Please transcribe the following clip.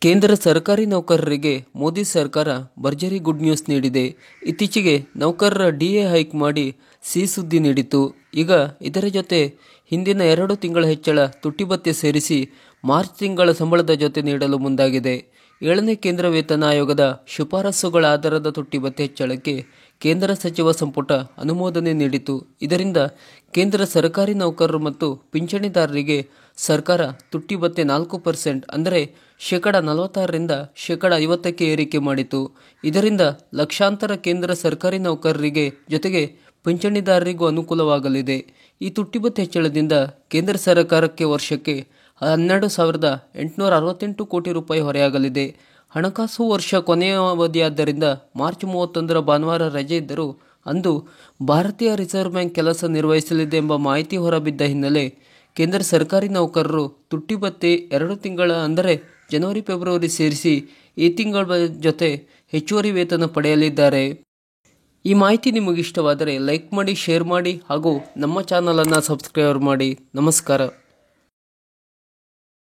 ಕೇಂದ್ರ ಸರ್ಕಾರಿ ನೌಕರರಿಗೆ ಮೋದಿ ಸರ್ಕಾರ ಭರ್ಜರಿ ಗುಡ್ ನ್ಯೂಸ್ ನೀಡಿದೆ. ಇತ್ತೀಚೆಗೆ ನೌಕರರ ಡಿಎ ಹೈಕ್ ಮಾಡಿ ಸಿಹಿ ಸುದ್ದಿ ನೀಡಿತು. ಈಗ ಇದರ ಜೊತೆ ಹಿಂದಿನ 2 ತಿಂಗಳ ಹೆಚ್ಚಳ ತುಟ್ಟಿ ಭತ್ಯೆ ಸೇರಿಸಿ ಮಾರ್ಚ್ ತಿಂಗಳ ಸಂಬಳದ ಜೊತೆ ನೀಡಲು ಮುಂದಾಗಿದೆ. 7ನೇ ಕೇಂದ್ರ ವೇತನ ಆಯೋಗದ ಶಿಫಾರಸುಗಳ ಆಧಾರದ ತುಟ್ಟಿ ಭತ್ಯೆ ಹೆಚ್ಚಳಕ್ಕೆ ಕೇಂದ್ರ ಸಚಿವ ಸಂಪುಟ ಅನುಮೋದನೆ ನೀಡಿತು. ಇದರಿಂದ ಕೇಂದ್ರ ಸರ್ಕಾರಿ ನೌಕರರು ಮತ್ತು ಪಿಂಚಣಿದಾರರಿಗೆ ಸರ್ಕಾರ ತುಟ್ಟಿ ಭತ್ಯೆ 4% ಅಂದರೆ ಶೇಕಡ 46ರಿಂದ ಶೇಕಡ 50ಕ್ಕೆ ಏರಿಕೆ ಮಾಡಿತು. ಇದರಿಂದ ಲಕ್ಷಾಂತರ ಕೇಂದ್ರ ಸರ್ಕಾರಿ ನೌಕರರಿಗೆ ಜೊತೆಗೆ ಪಿಂಚಣಿದಾರರಿಗೂ ಅನುಕೂಲವಾಗಲಿದೆ. ಈ ತುಟ್ಟಿ ಭತ್ಯೆ ಹೆಚ್ಚಳದಿಂದ ಕೇಂದ್ರ ಸರ್ಕಾರಕ್ಕೆ ವರ್ಷಕ್ಕೆ 12,868 ಕೋಟಿ ರೂಪಾಯಿ ಹೊರೆಯಾಗಲಿದೆ. ಹಣಕಾಸು ವರ್ಷ ಕೊನೆಯ ಅವಧಿಯಾದ್ದರಿಂದ ಮಾರ್ಚ್ 31ರ ಭಾನುವಾರ ರಜೆ ಇದ್ದರೂ ಅಂದು ಭಾರತೀಯ ರಿಸರ್ವ್ ಬ್ಯಾಂಕ್ ಕೆಲಸ ನಿರ್ವಹಿಸಲಿದೆ ಎಂಬ ಮಾಹಿತಿ ಹೊರಬಿದ್ದ ಹಿನ್ನೆಲೆ ಕೇಂದ್ರ ಸರ್ಕಾರಿ ನೌಕರರು ತುಟ್ಟಿ ಭತ್ಯೆ 2 ತಿಂಗಳ ಅಂದರೆ ಜನವರಿ ಫೆಬ್ರವರಿ ಸೇರಿಸಿ ಈ ತಿಂಗಳ ಜೊತೆ ಹೆಚ್ಚುವರಿ ವೇತನ ಪಡೆಯಲಿದ್ದಾರೆ. ಈ ಮಾಹಿತಿ ನಿಮಗೆ ಇಷ್ಟವಾದರೆ ಲೈಕ್ ಮಾಡಿ, ಶೇರ್ ಮಾಡಿ ಹಾಗೂ ನಮ್ಮ ಚಾನಲನ್ನು ಸಬ್ಸ್ಕ್ರೈಬ್ ಮಾಡಿ. ನಮಸ್ಕಾರ.